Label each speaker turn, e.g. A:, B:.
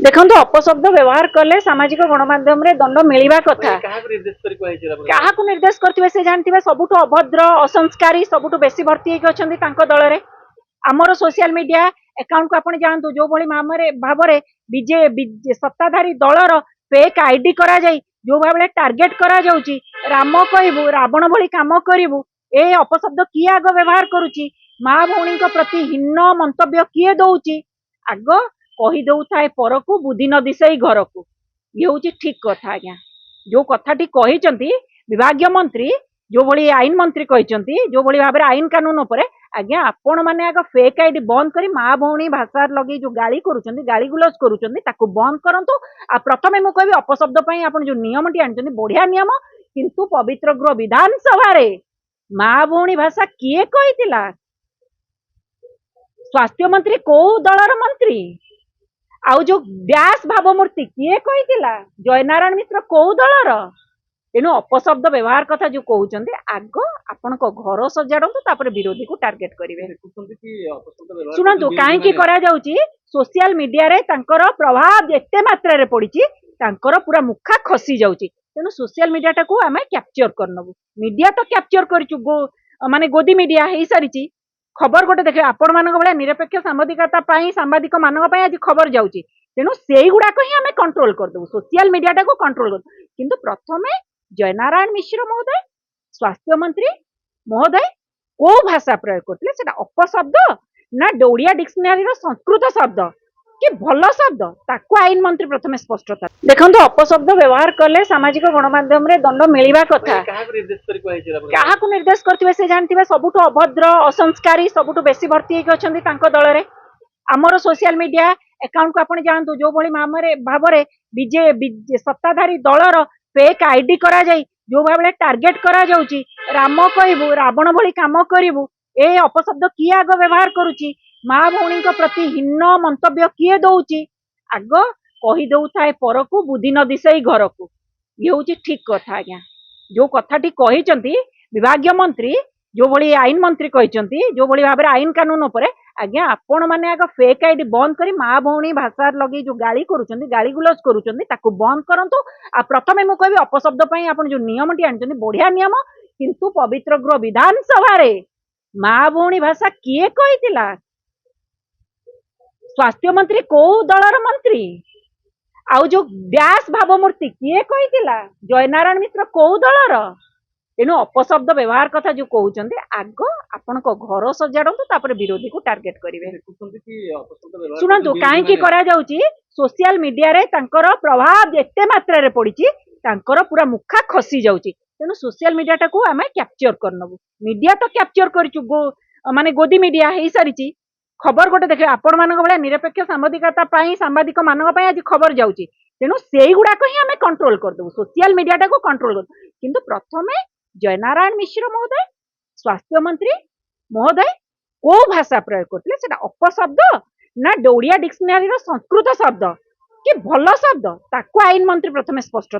A: देखो अपशब्द व्यवहार कले सामाजिक गणमाध्यम रे दंड मिलवा कथा क्या निर्देश करथिबे से जानथिबे सबुठु अभद्र असंस्कारी सबुठु बेसी भर्ती दल रे आमर सोशल मीडिया अकाउंट को आपण जानतु जो भली भाव में सत्ताधारी दलर फेक आईडी करा जाई जो भाव टार्गेट करा जाउची राम कहबू रावण भली काम करिवु ए अपशब्द किए आग व्यवहार करुची माँ भौणी प्रति हीन मंतव्य किए दउची आग कही दउथाए पर को बुद्धि न दिशई घर को ये हूँ ठीक कथा आज्ञा जो कथाटी कही विभाग मंत्री जो भली आईन मंत्री कहते जो भली भाव आईन कानून उपरे आज्ञा आपण मैंने आग फेक आईडी बंद करी माँ भौणी भाषा लगे जो गाली करुँच गाली गुलज करुँच बंद करंतु आ प्रथमे मु कहबी अपशब्द पई आपण जो नियमटी आनिछन्ती बढ़िया नियम किंतु पवित्र गृह विधानसभा रे माँ भौणी भाषा किए कहितिला स्वास्थ्य मंत्री को दलर मंत्री आउ जो व्यास भावमूर्ति किए कहितिला जयनारायण मिश्र को दलर तेणु अपशब्द व्यवहार कथा जो कहते आग आपण घर सजाड़ू तापर विरोधी को टार्गेट करेंगे शुणु कहीं करा सोशल मीडिया रे तांकर प्रभाव एते मात्रा रे पड़ी पूरा मुखा खसी जाउची तेणु सोशल मीडिया टाको आम कैप्चर करनबु मीडिया तो कैप्चर करूँ माने गोदी मीडिया हो सारी खबर गोटे देखिए आपण मान भाया निरपेक्ष सांबादिकता सांबादिक मान आज खबर जाऊँगी तेणु से गुड़ाक ही आम कंट्रोल करदेबू सोशल मीडिया टाको कंट्रोल कर किंतु प्रथमे जयनारायण मिश्र महोदय स्वास्थ्य मंत्री महोदय को भाषा प्रयोग करते अपशब्द ना ओडिया डिक्शनरी संस्कृत शब्द कि भल शब्द ताको आईन मंत्री प्रथमे स्पष्टता देखो अपशब्द व्यवहार कले सामाजिक गणमाध्यम रे दंड मिलवा कथा क्या निर्देश करथिबे से जानथिबे सबुठु अभद्र असंस्कारी सबुठु बेसी भर्ती दल रे आमर सोशल मीडिया अकाउंट को आपण जानतु जो भली भाव में सत्ताधारी दलर फेक आईडी करा जाई जो भाव टार्गेट करा जाउची राम कहबू रावण भली काम करिवु ए अपशब्द किए आग व्यवहार करुची माँ भौणी प्रति हीन मंतव्य किए दउची आग कही दउथाए पर को बुद्धि न दिशई घर को ये हूँ ठीक कथा आज्ञा जो कथाटी कही विभाग मंत्री जो भली आईन मंत्री कहते जो भली भाव आईन कानून उपरे आज्ञा आपण मैंने आग फेक आईडी बंद करी माँ भौणी भाषा लगे जो गाली करुँच गाली गुलज करुँच बंद करंतु आ प्रथमे मु कहबी अपशब्द पई आपण जो नियमटी आनिछन्ती बढ़िया नियम किंतु पवित्र गृह विधानसभा रे माँ भौणी भाषा किए कहितिला स्वास्थ्य मंत्री को दलर मंत्री आउ जो व्यास भावमूर्ति किए कहितिला जयनारायण मिश्र को दलर तेणु अपशब्द व्यवहार कथा जो कहते आग आपण घर सजाड़ू तापर विरोधी को टार्गेट करेंगे शुणु कहीं करा सोशल मीडिया रे तांकर प्रभाव एते मात्रा रे पड़ी पूरा मुखा खसी जाउची तेणु सोशल मीडिया टाको आम कैप्चर करनबु मीडिया तो कैप्चर करूँ माने गोदी मीडिया हो सारी खबर गोटे देखिए आपण मान भाया निरपेक्ष सांबादिकता सांबादिक मान आज खबर जाऊँगी तेणु से गुड़ाक ही आम कंट्रोल करदेबू सोशल मीडिया टाको कंट्रोल कर किंतु प्रथमे जयनारायण मिश्र महोदय स्वास्थ्य मंत्री महोदय को भाषा प्रयोग करते अपशब्द ना ओडिया डिक्शनरी संस्कृत शब्द कि भल शब्द ताको आईन मंत्री प्रथमे स्पष्टता